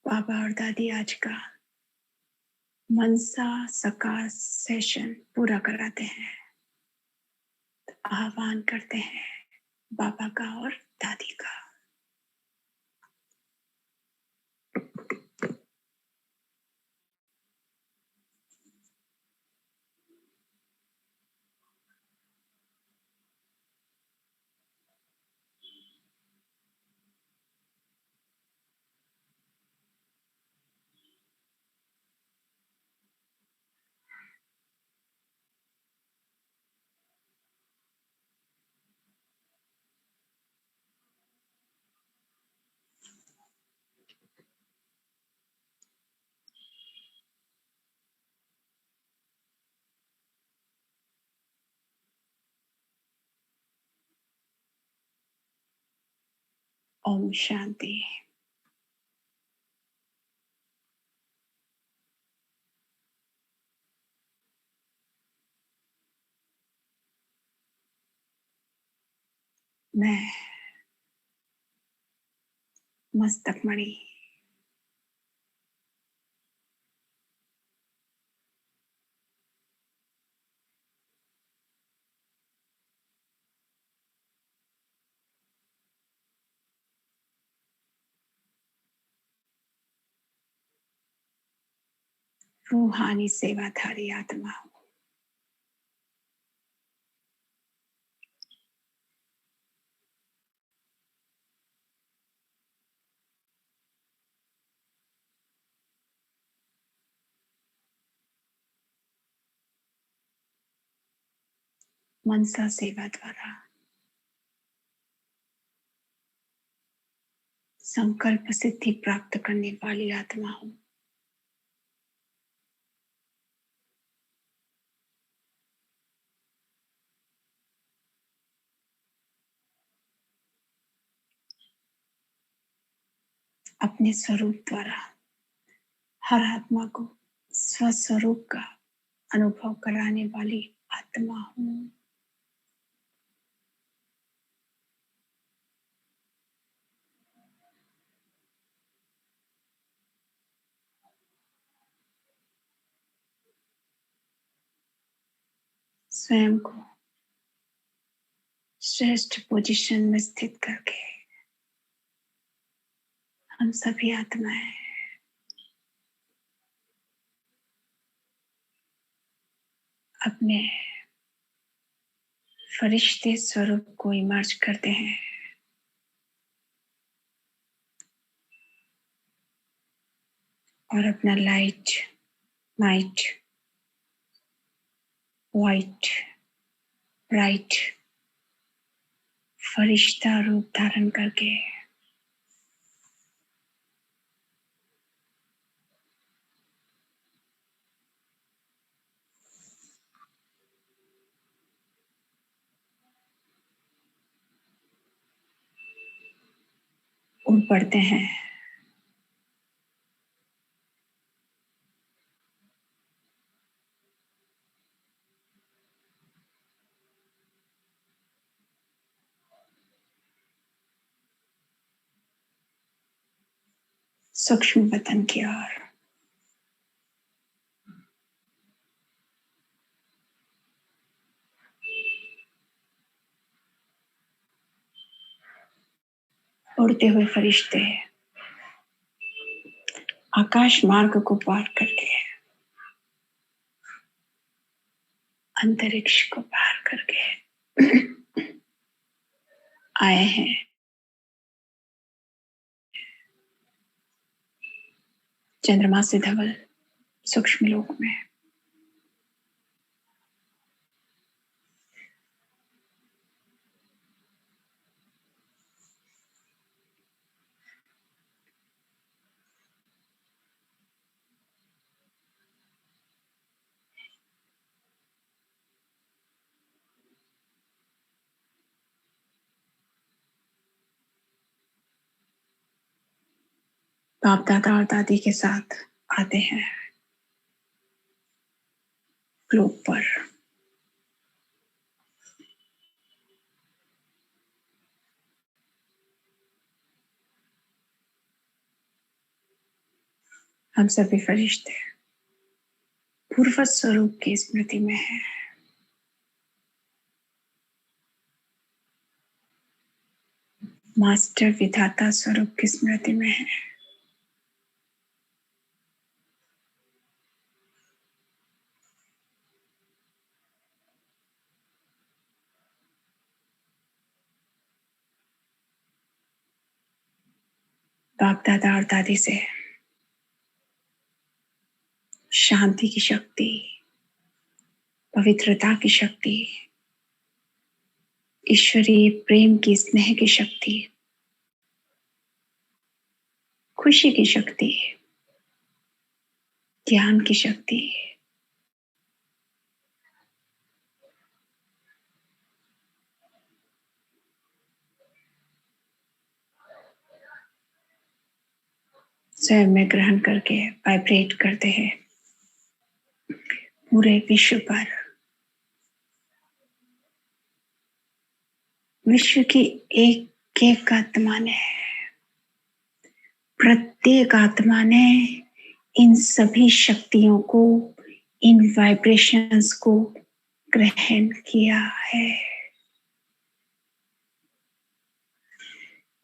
बाबा और दादी आज का मनसा सका सेशन पूरा कराते हैं। तो आह्वान करते हैं बाबा का और दादी का। ओम शांति। मैं मस्तक मणि रूहानी सेवाधारी आत्मा हूँ। मनसा सेवा द्वारा संकल्प सिद्धि प्राप्त करने वाली आत्मा हूँ। अपने स्वरूप द्वारा हर आत्मा को स्वस्वरूप का अनुभव कराने वाली आत्मा हूँ। स्वयं को श्रेष्ठ पोजीशन में स्थित करके हम सभी आत्माएं अपने फरिश्ते स्वरूप को इमर्ज करते हैं और अपना लाइट, नाइट, वाइट, ब्राइट फरिश्ता रूप धारण करके उड़ पड़ते हैं। सूक्ष्म वतन की ओर। उड़ते हुए फरिश्ते आकाश मार्ग को पार करके अंतरिक्ष को पार करके आए हैं चंद्रमा से धवल सूक्ष्म लोक में। बाप दादा और दादी के साथ आते हैं ग्लोब पर। हम सभी फरिश्ते पूर्व स्वरूप की स्मृति में हैं। मास्टर विधाता स्वरूप की स्मृति में हैं। बाप दादा और दादी से शांति की शक्ति, पवित्रता की शक्ति, ईश्वरीय प्रेम की, स्नेह की शक्ति, खुशी की शक्ति, ज्ञान की शक्ति, स्वयं में ग्रहण करके वाइब्रेट करते हैं पूरे विश्व पर। विश्व की एक एक आत्मा ने, प्रत्येक आत्मा ने इन सभी शक्तियों को, इन वाइब्रेशंस को ग्रहण किया है।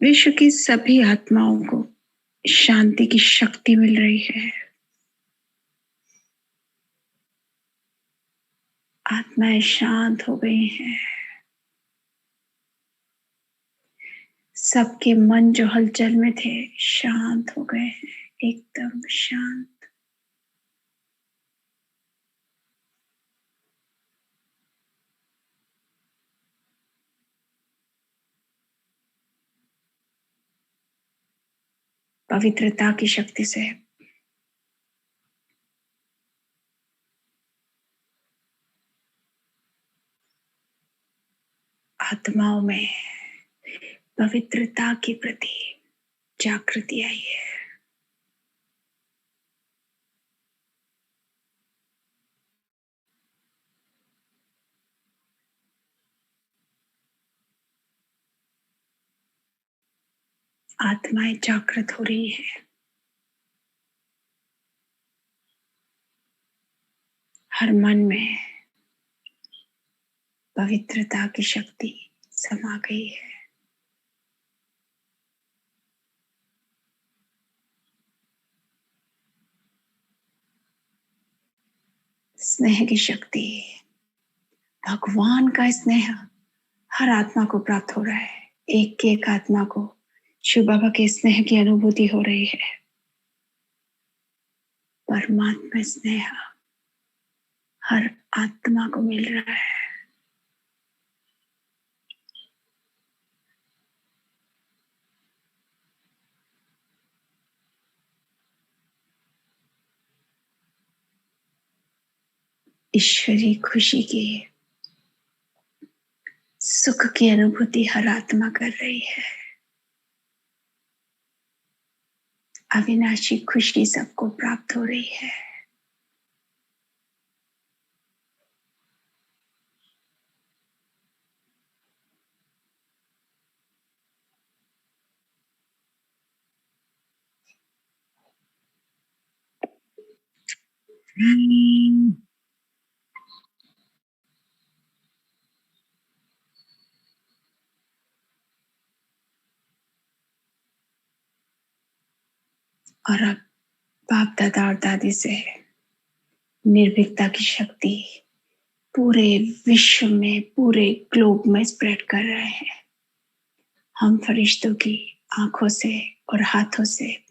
विश्व की सभी आत्माओं को शांति की शक्ति मिल रही है। आत्माएं शांत हो गई हैं। सबके मन जो हलचल में थे शांत हो गए हैं, एकदम शांत। पवित्रता की शक्ति से आत्माओं में पवित्रता के प्रति जागृति आई है। आत्माएं जागृत हो रही है। हर मन में पवित्रता की शक्ति समा गई है। स्नेह की शक्ति, भगवान का स्नेह हर आत्मा को प्राप्त हो रहा है। एक एक आत्मा को शिव बाबा के स्नेह की अनुभूति हो रही है। परमात्मा स्नेह हर आत्मा को मिल रहा है। ईश्वरीय खुशी की, सुख की अनुभूति हर आत्मा कर रही है। अविनाशी खुशी सबको प्राप्त हो रही है। और अब बाप दादा और दादी से निर्भीकता की शक्ति पूरे विश्व में, पूरे ग्लोब में स्प्रेड कर रहे हैं। हम फरिश्तों की आंखों से और हाथों से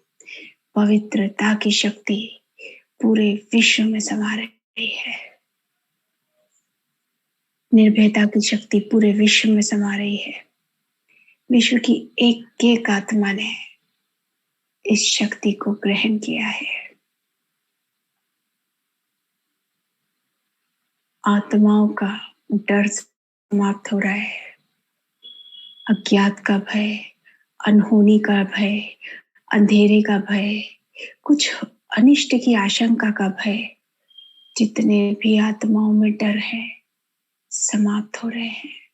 पवित्रता की शक्ति पूरे विश्व में समा रही है। निर्भयता की शक्ति पूरे विश्व में समा रही है। विश्व की एक एक आत्मा ने इस शक्ति को ग्रहण किया है। आत्माओं का डर समाप्त हो रहा है। अज्ञात का भय, अनहोनी का भय, अंधेरे का भय, कुछ अनिष्ट की आशंका का भय, जितने भी आत्माओं में डर है समाप्त हो रहे हैं।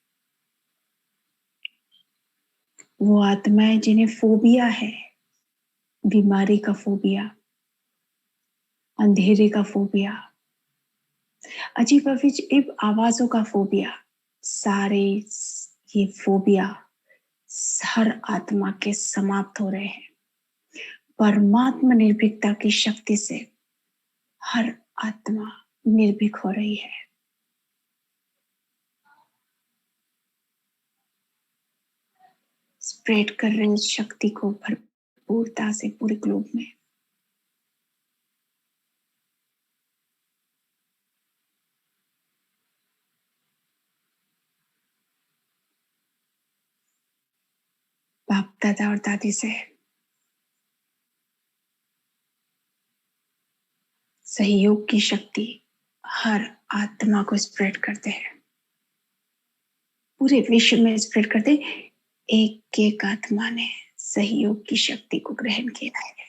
वो आत्माएं जिन्हें फोबिया है, बीमारी का फोबिया, अंधेरे का फोबिया, अजीब अजीब आवाजों का फोबिया, सारे ये फोबिया हर आत्मा के समाप्त हो रहे हैं। परमात्मा निर्भीकता की शक्ति से हर आत्मा निर्भीक हो रही है। स्प्रेड कर रहे उस शक्ति को भरपूरता से पूरे ग्लोब में। बाप दादा और दादी से सहयोग की शक्ति हर आत्मा को स्प्रेड करते हैं, पूरे विश्व में स्प्रेड करते। एक एक आत्मा ने सहयोग की शक्ति को ग्रहण किया है।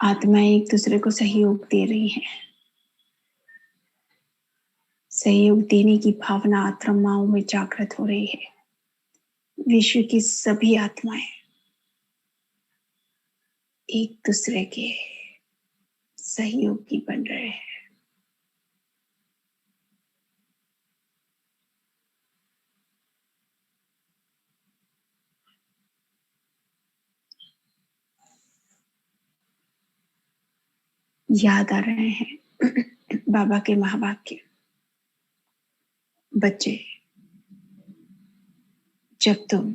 आत्माएं एक दूसरे को सहयोग दे रही हैं। सहयोग देने की भावना आत्माओं में जागृत हो रही है। विश्व की सभी आत्माएं एक दूसरे के सहयोगी बन रहे हैं। याद आ रहे हैं बाबा के महावाक्य, बच्चे जब तुम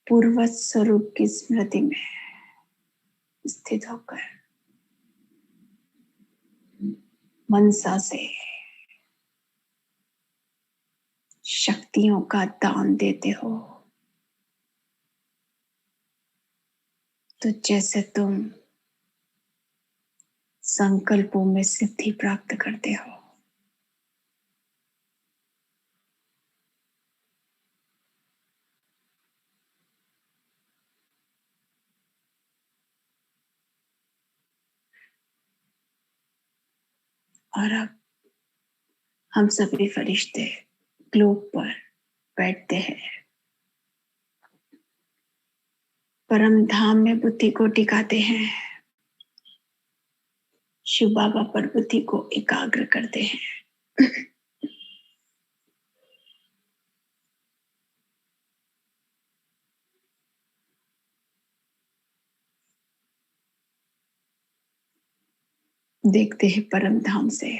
पूर्वज स्वरूप की स्मृति में स्थित होकर मनसा से शक्तियों का दान देते हो, तो जैसे तुम संकल्पों में सिद्धि प्राप्त करते हो। और अब हम सभी फरिश्ते ग्लोब पर बैठते हैं, परम धाम में बुद्धि को टिकाते हैं, शिव बाबा पर बुद्धि को एकाग्र करते हैं। देखते हैं परम धाम से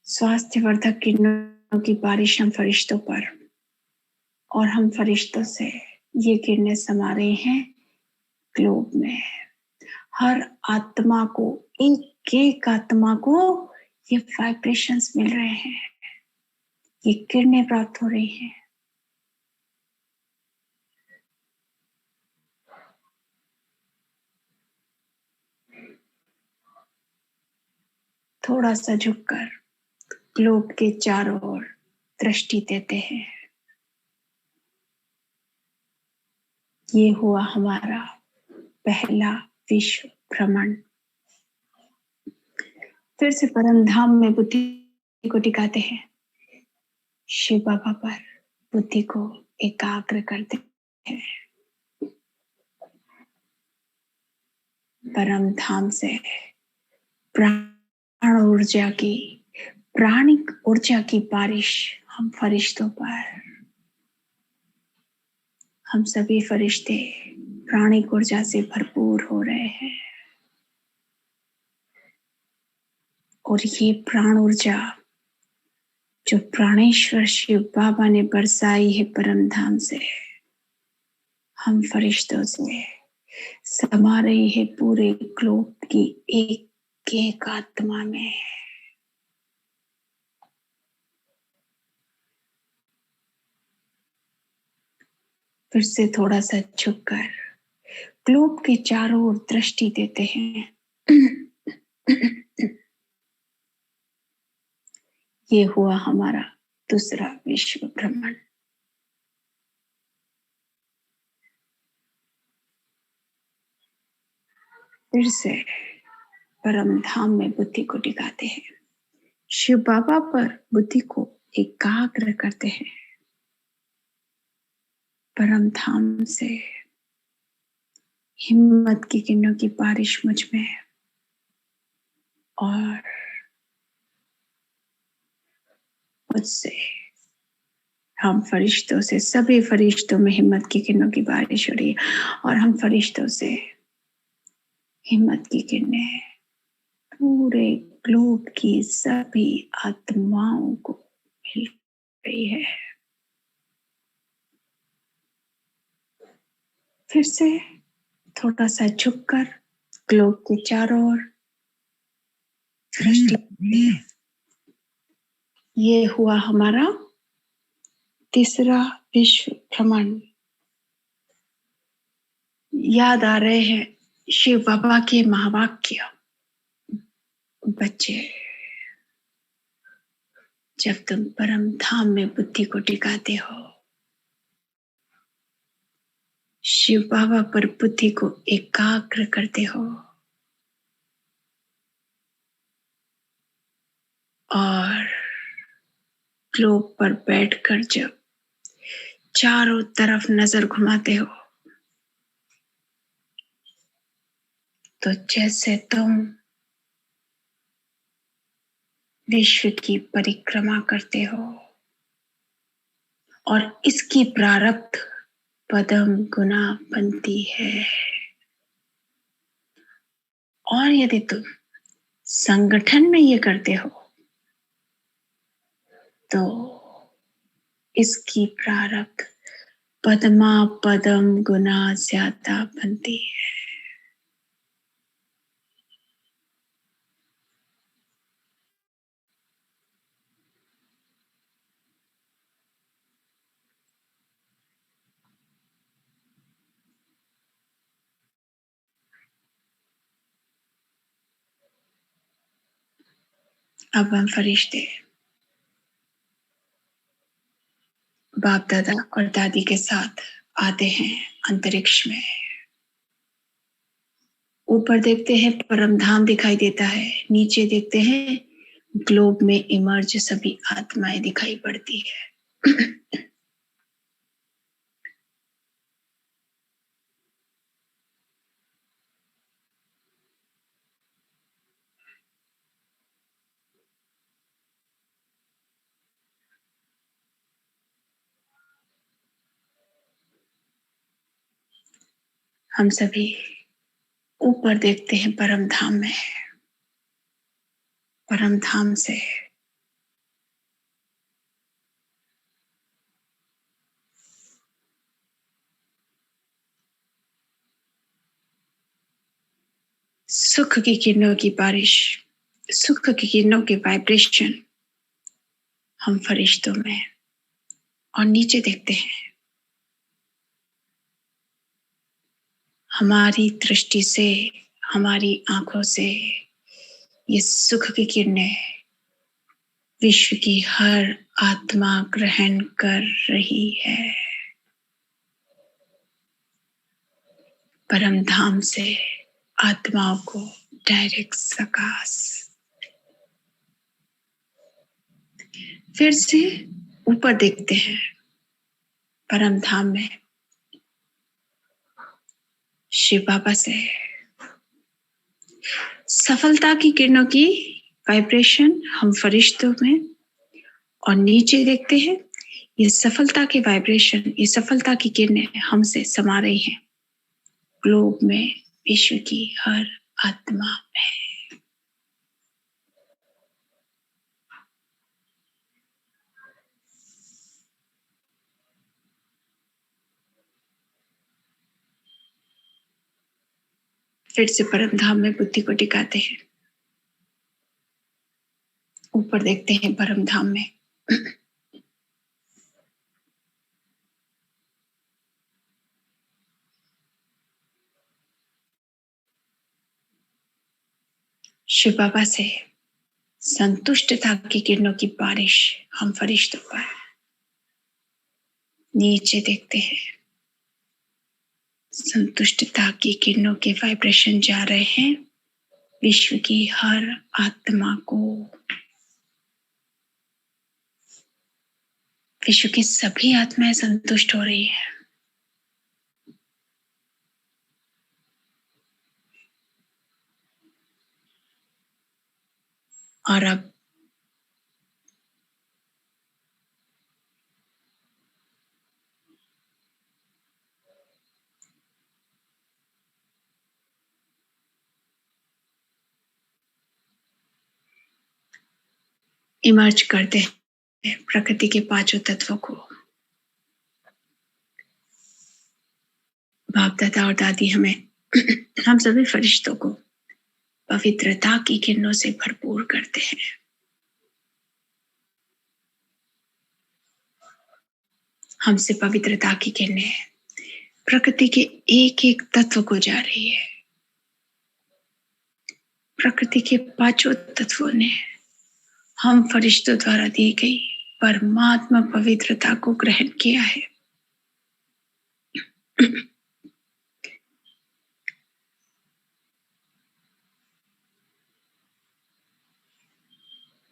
स्वास्थ्यवर्धक किरणों की बारिश हम फरिश्तों पर, और हम फरिश्तों से ये किरणें समा रही हैं ग्लोब में। हर आत्मा को, एक एक आत्मा को ये वाइब्रेशंस मिल रहे हैं, ये किरणें प्राप्त हो रही हैं। थोड़ा सा झुककर ग्लोब के चारों ओर दृष्टि देते हैं। ये हुआ हमारा पहला विश्व भ्रमण। फिर से परम धाम में बुद्धि को टिकाते हैं, शिव बाबा पर बुद्धि को एकाग्र करते हैं। परम धाम से प्राण ऊर्जा की, प्राणिक ऊर्जा की बारिश हम फरिश्तों पर, हम सभी फरिश्ते प्राणिक ऊर्जा से भरपूर हो रहे हैं। और ये प्राण ऊर्जा जो प्राणेश्वर शिव बाबा ने बरसाई है परम धाम से, हम फरिश्तों से समा रही है पूरे ग्लोब की एक एक आत्मा में। फिर से थोड़ा सा झुककर ग्लोब के चारों ओर दृष्टि देते हैं। ये हुआ हमारा दूसरा विश्व भ्रमण। फिर से परम धाम में बुद्धि को टिकाते हैं, शिव बाबा पर बुद्धि को एकाग्र करते हैं। परम धाम से हिम्मत की किरणों की बारिश मुझ में है और मुझसे हम फरिश्तों से, सभी फरिश्तों में हिम्मत की किरणों की बारिश हो रही है और हम फरिश्तों से हिम्मत की किरणें पूरे ग्लोब की सभी आत्माओं को मिल रही है। फिर से थोड़ा सा झुककर ग्लोब के चारों ओर दृष्टि। ये हुआ हमारा तीसरा विश्व भ्रमण। याद आ रहे हैं शिव बाबा के महावाक्य, बच्चे जब तुम परम धाम में बुद्धि को टिकाते हो, शिव बाबा पर बुद्धि को एकाग्र करते हो और ग्लोब पर बैठकर जब चारों तरफ नजर घुमाते हो तो जैसे तुम विश्व की परिक्रमा करते हो और इसकी प्रारब्ध पदम गुना बनती है। और यदि तुम संगठन में ये करते हो तो इसकी प्रारब्ध पदमा पदम गुना ज्यादा बनती है। अब हम फरिश्ते बाप दादा और दादी के साथ आते हैं अंतरिक्ष में। ऊपर देखते हैं परम धाम दिखाई देता है, नीचे देखते हैं ग्लोब में इमर्ज सभी आत्माएं दिखाई पड़ती है। हम सभी ऊपर देखते हैं परम धाम में, परम धाम से सुख की किरणों की बारिश, सुख की किरणों के वाइब्रेशन हम फरिश्तों में। और नीचे देखते हैं हमारी दृष्टि से, हमारी आंखों से ये सुख की किरणें विश्व की हर आत्मा ग्रहण कर रही है। परम धाम से आत्माओं को डायरेक्ट सकाश। फिर से ऊपर देखते हैं परम धाम में शिव बाबा से सफलता की किरणों की वाइब्रेशन हम फरिश्तों में। और नीचे देखते हैं ये सफलता के वाइब्रेशन, ये सफलता की किरणें हमसे समा रही हैं ग्लोब में, विश्व की हर आत्मा में। फिर से परम धाम में बुद्धि को टिकाते हैं। ऊपर देखते हैं परम धाम में शिव बाबा से संतुष्टता की किरणों की बारिश हम फरिश्तों पर। नीचे देखते हैं संतुष्टता की किरणों के वाइब्रेशन जा रहे हैं विश्व की हर आत्मा को। विश्व की सभी आत्माएं संतुष्ट हो रही है। और अब इमर्ज करते हैं प्रकृति के पांचों तत्वों को। बाप दादा और दादी हमें हम सभी फरिश्तों को पवित्रता की किरणों से भरपूर करते हैं। हमसे पवित्रता की किरणें प्रकृति के एक एक तत्व को जा रही है। प्रकृति के पांचों तत्वों ने हम फरिश्तों द्वारा दी गई परमात्मा पवित्रता को ग्रहण किया है।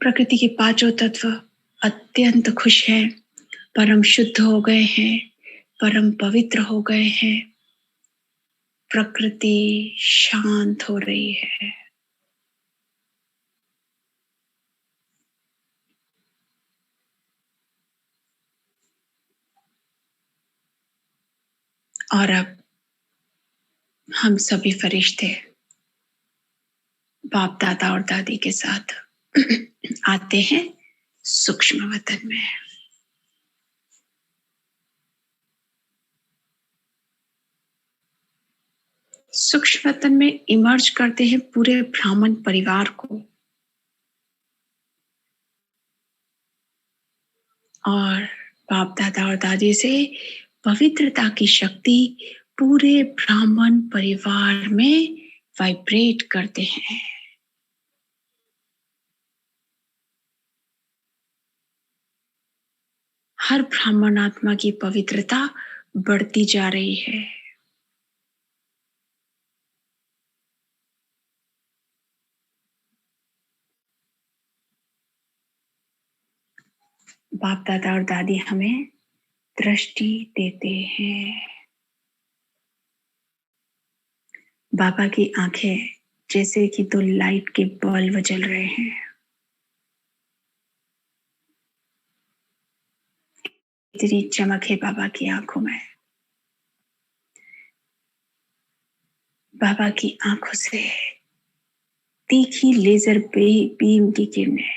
प्रकृति के पांचों तत्व अत्यंत खुश हैं, परम शुद्ध हो गए हैं, परम पवित्र हो गए हैं। प्रकृति शांत हो रही है। और अब हम सभी फरिश्ते बाप दादा और दादी के साथ आते हैं सूक्ष्म वतन में। सूक्ष्म वतन में इमर्ज करते हैं पूरे ब्राह्मण परिवार को और बाप दादा और दादी से पवित्रता की शक्ति पूरे ब्राह्मण परिवार में वाइब्रेट करते हैं। हर ब्राह्मण आत्मा की पवित्रता बढ़ती जा रही है। बाप दादा और दादी हमें दृष्टि देते हैं। बाबा की आंखें जैसे कि दो लाइट के बल्ब जल रहे हैं। इतनी चमक है बाबा की आंखों में। बाबा की आंखों से तीखी लेजर बीम की किरणें,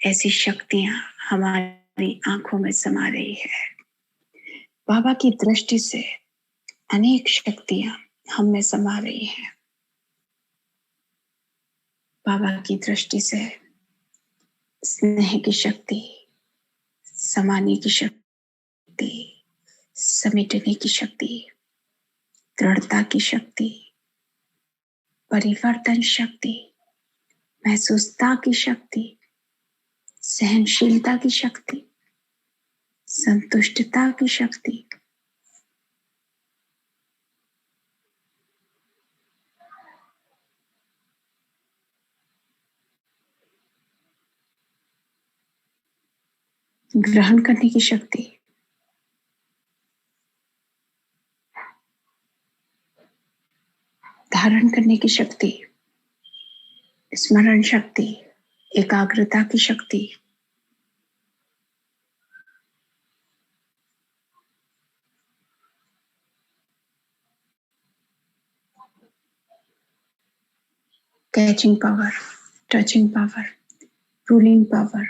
ऐसी शक्तियां हमारी आंखों में समा रही है। बाबा की दृष्टि से अनेक शक्तियां हम में समा रही हैं। बाबा की दृष्टि से स्नेह की शक्ति, समाने की शक्ति, समेटने की शक्ति, दृढ़ता की शक्ति, परिवर्तन शक्ति, महसूसता की शक्ति, सहनशीलता की शक्ति, संतुष्टता की शक्ति, ग्रहण करने की शक्ति, धारण करने की शक्ति, स्मरण शक्ति, एकाग्रता की शक्ति, catching power, touching power, ruling power,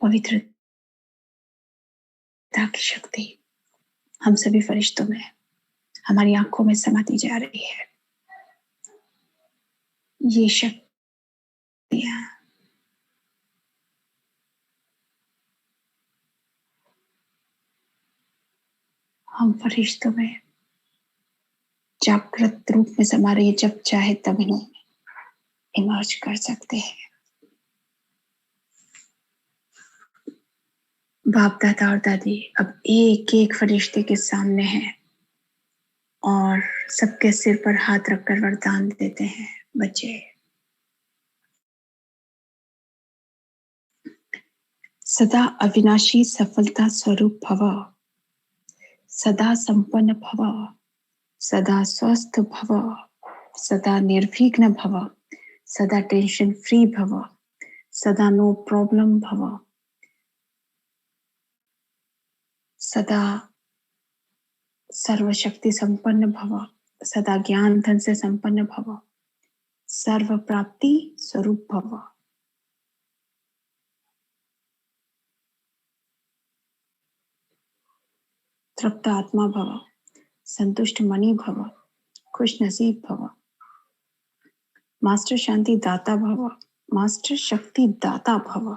पवित्रता की शक्ति हम सभी फरिश्तों में, हमारी आंखों में समाती जा रही है। ये शक्तियां हम फरिश्तों में जागृत रूप में समा रही है। जब चाहे तब इन्हें इमर्ज कर सकते हैं। बाप दादा और दादी अब एक एक फरिश्ते के सामने हैं और सबके सिर पर हाथ रखकर वरदान देते हैं। बच्चे, सदा अविनाशी सफलता स्वरूप भव, सदा संपन्न भव, सदा स्वस्थ भव, सदा निर्विघ्न भव, सदा टेंशन फ्री भव, सदा नो प्रॉब्लम भव, सदा सर्वशक्ति संपन्न भव, सदा ज्ञान धन से संपन्न भव, सर्व प्राप्ति स्वरूप भव। तृप्त आत्मा भव, संतुष्ट मणि भव, खुश नसीब भव, मास्टर शांति दाता भव, मास्टर शक्ति दाता भव,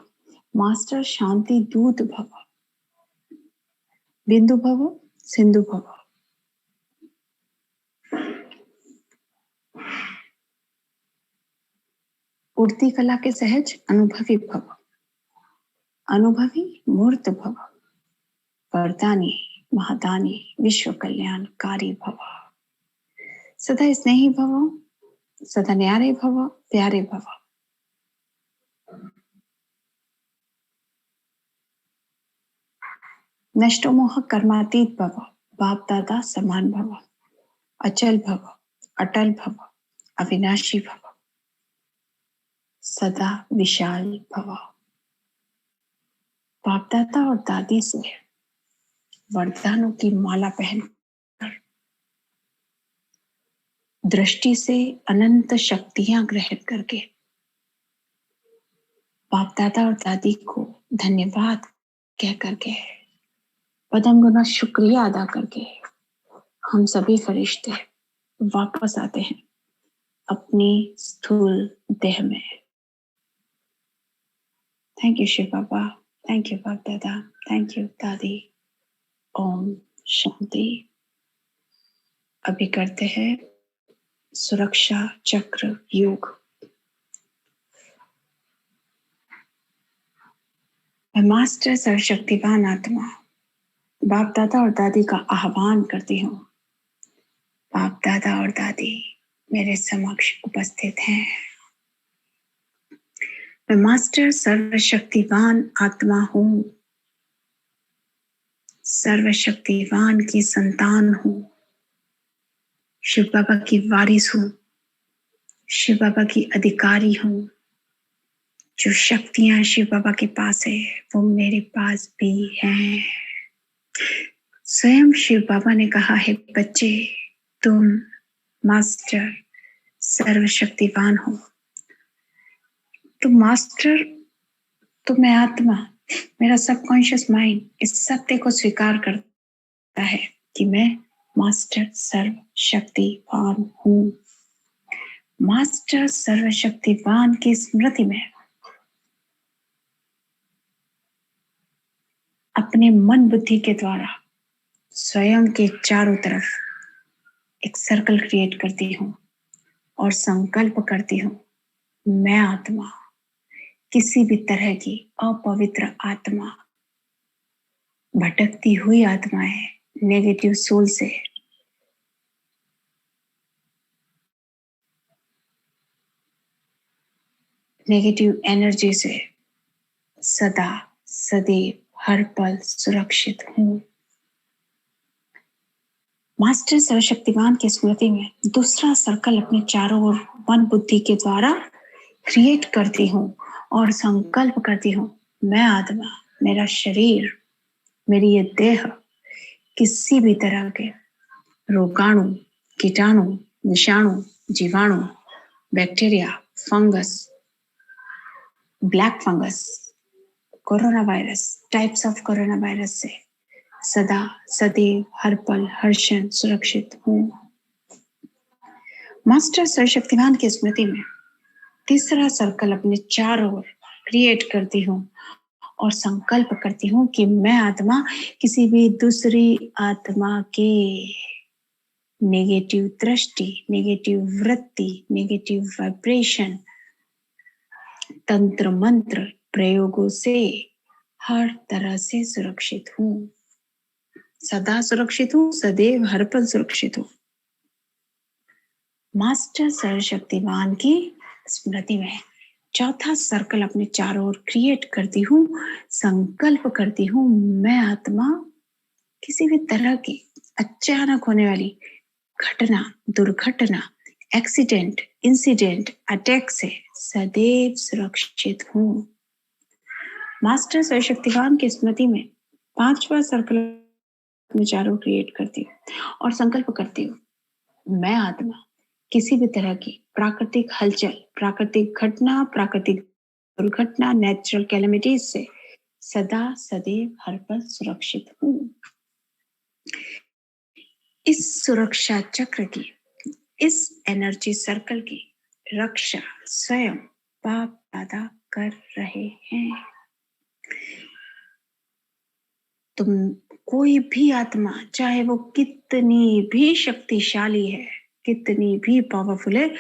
मास्टर शांति दूत भव, बिंदु भव, सिंधु भव, उड़ती कला के सहज अनुभवी भव, अनुभवी मूर्त भव, वरदानी महादानी विश्व कल्याणकारी भव, सदा स्नेही भव, सदा न्यारे भव, प्यारे भव, नष्टो मोह कर्मातीत भव, बाप दादा समान भव, अचल भव, अटल भव, अविनाशी भव, सदा विशाल भव। बाप दादा और दादी से वरदानों की माला पहनकर दृष्टि से अनंत शक्तियां ग्रहित करके बाप दादा और दादी को धन्यवाद कह करके पदम गुना शुक्रिया अदा करके हम सभी फरिश्ते वापस आते हैं अपनी स्थूल देह में। Thank you Shiv Baba, thank you Bap Dada, thank you दादी। ओम शांति। अभी करते हैं सुरक्षा चक्र योग। मैं मास्टर सर्वशक्तिवान आत्मा बाप दादा और दादी का आह्वान करती हूँ। बाप दादा और दादी मेरे समक्ष उपस्थित हैं। मैं मास्टर सर्वशक्तिवान आत्मा हूँ, सर्वशक्तिवान की संतान हूँ, शिव बाबा की वारिस हूँ, शिव बाबा की अधिकारी हूँ। जो शक्तियां शिव बाबा के पास है वो मेरे पास भी हैं। स्वयं शिव बाबा ने कहा है, बच्चे तुम मास्टर सर्वशक्तिवान हो। तो मास्टर तो मैं आत्मा, मेरा सबकॉन्शियस माइंड इस सत्य को स्वीकार करता है कि मैं मास्टर सर्वशक्तिवान हूँ। मास्टर सर्वशक्तिवान की स्मृति में अपने मन बुद्धि के द्वारा स्वयं के चारों तरफ एक सर्कल क्रिएट करती हूँ और संकल्प करती हूँ, मैं आत्मा किसी भी तरह की अपवित्र आत्मा, भटकती हुई आत्मा है, नेगेटिव सोल से नेगेटिव एनर्जी से सदा सदैव हर पल सुरक्षित हूँ। मास्टर सर्वशक्तिवान की स्मृति में दूसरा सर्कल अपने चारों ओर मन बुद्धि के द्वारा क्रिएट करती हूँ और संकल्प करती हूँ, मैं आत्मा, मेरा शरीर, मेरी ये देह किसी भी तरह के रोगाणु, कीटाणु, विषाणु, जीवाणु, bacteria, fungus, black fungus, corona virus, types of corona virus से सदा सदैव हर पल हर क्षण सुरक्षित हूँ। मास्टर सर्वशक्तिवान की स्मृति में तीसरा सर्कल अपने चारों ओर क्रिएट करती हूँ और संकल्प करती हूँ कि मैं आत्मा किसी भी दूसरी आत्मा के नेगेटिव दृष्टि, नेगेटिव वृत्ति, नेगेटिव वाइब्रेशन, तंत्र मंत्र प्रयोगों से हर तरह से सुरक्षित हूँ। सदा सुरक्षित हूँ, सदैव हर पल सुरक्षित हूँ। मास्टर सर्वशक्तिवान की स्मृति में चौथा सर्कल अपने चारों ओर क्रिएट करती हूँ, संकल्प करती हूँ, मैं आत्मा किसी भी तरह की अचानक होने वाली घटना, दुर्घटना, एक्सीडेंट, इंसिडेंट, अटैक से सदैव सुरक्षित हूँ। मास्टर सर्वशक्तिवान की स्मृति में 5वां सर्कल विचारों क्रिएट करती हूँ और संकल्प करती हूँ, मैं आत्मा किसी भी तरह की प्राकृतिक हलचल, प्राकृतिक घटना, प्राकृतिक दुर्घटना, नेचुरल कैलेमिटीज से सदा सदैव हर पल सुरक्षित हूँ। इस सुरक्षा चक्र की, इस एनर्जी सर्कल की रक्षा स्वयं बाप दादा कर रहे हैं। तुम कोई भी आत्मा, चाहे वो कितनी भी शक्तिशाली है, कितनी भी पावरफुल है,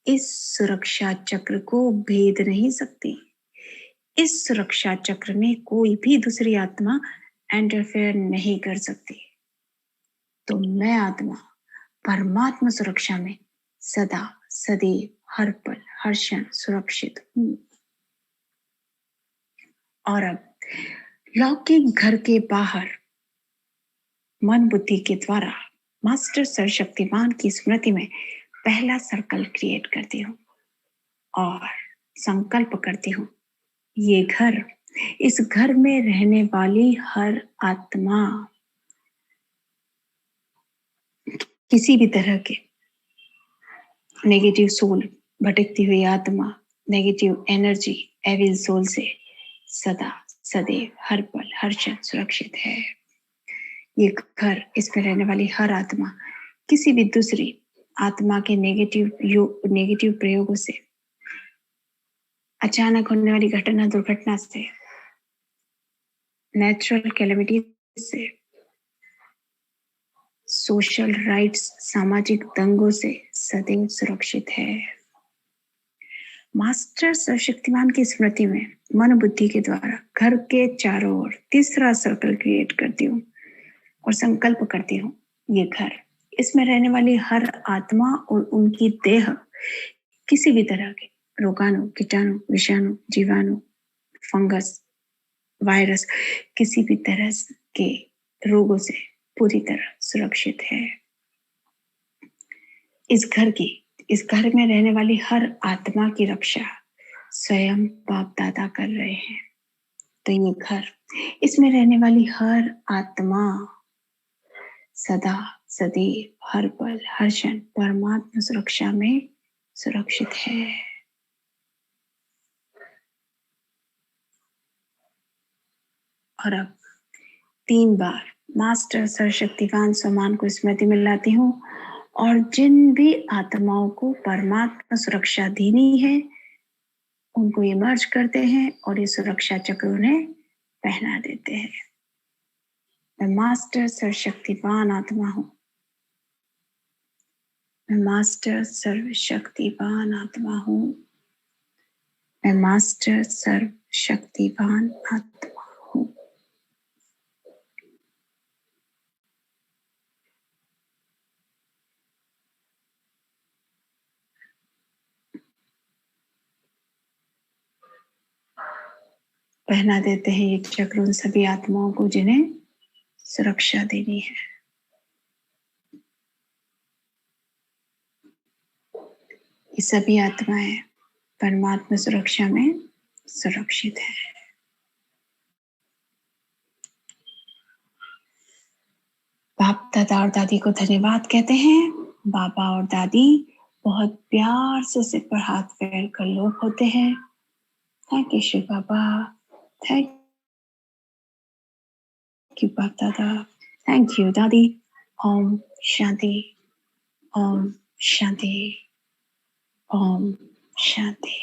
इस सुरक्षा चक्र को भेद नहीं सकती। इस सुरक्षा चक्र में कोई भी दूसरी आत्मा इंटरफेयर नहीं कर सकती। तो मैं आत्मा परमात्मा सुरक्षा में सदा सदैव हर पल हर क्षण सुरक्षित हूँ। और अब लौकिक घर के बाहर मन बुद्धि के द्वारा मास्टर सर्वशक्तिमान की स्मृति में पहला सर्कल क्रिएट करती हूँ और संकल्प करती हूँ, ये घर, इस घर में रहने वाली हर आत्मा किसी भी तरह के नेगेटिव सोल, भटकती हुई आत्मा, नेगेटिव एनर्जी, एविल सोल से सदा सदैव हर पल हर क्षण सुरक्षित है। ये घर, इसमें रहने वाली हर आत्मा किसी भी दूसरी आत्मा के नेगेटिव प्रयोगों से, अचानक होने वाली घटना दुर्घटना से, नेचुरल कैलेमिटी से, सोशल राइट्स, सामाजिक दंगों से सदैव सुरक्षित है। मास्टर सर्वशक्तिमान की स्मृति में मन बुद्धि के द्वारा घर के चारों ओर तीसरा सर्कल क्रिएट करती हूँ और संकल्प करती हूँ, ये घर, इसमें रहने वाली हर आत्मा और उनकी देह किसी भी तरह के रोगाणु, कीटाणु, विषाणु, जीवाणु, फंगस, वायरस, किसी भी तरह के रोगों से पूरी तरह सुरक्षित है। इस घर में रहने वाली हर आत्मा की रक्षा स्वयं बाप दादा कर रहे हैं। तो ये घर, इसमें रहने वाली हर आत्मा सदा सदैव हर पल हर क्षण परमात्मा सुरक्षा में सुरक्षित है। और अब 3 बार मास्टर सर्वशक्तिवान समान को स्मृति में लाती हूँ और जिन भी आत्माओं को परमात्मा सुरक्षा देनी है उनको ये मर्ज करते हैं और ये सुरक्षा चक्र उन्हें पहना देते हैं। मैं मास्टर सर्वशक्तिवान आत्मा हूँ, मैं मास्टर सर्वशक्तिवान आत्मा हूँ, मैं मास्टर सर्वशक्तिवान आत्मा हूँ। पहना देते हैं ये चक्र उन सभी आत्माओं को जिन्हें सुरक्षा देनी है। ये सभी आत्माएं परमात्मा सुरक्षा में सुरक्षित है। बाप दादा और दादी को धन्यवाद कहते हैं। बाबा और दादी बहुत प्यार से सिर पर हाथ फेर कर लोग होते हैं। Thank you Shiv Baba, thank you Bap Dada, thank you दादी। ओम शांति, ओम शांति, ओम शांति।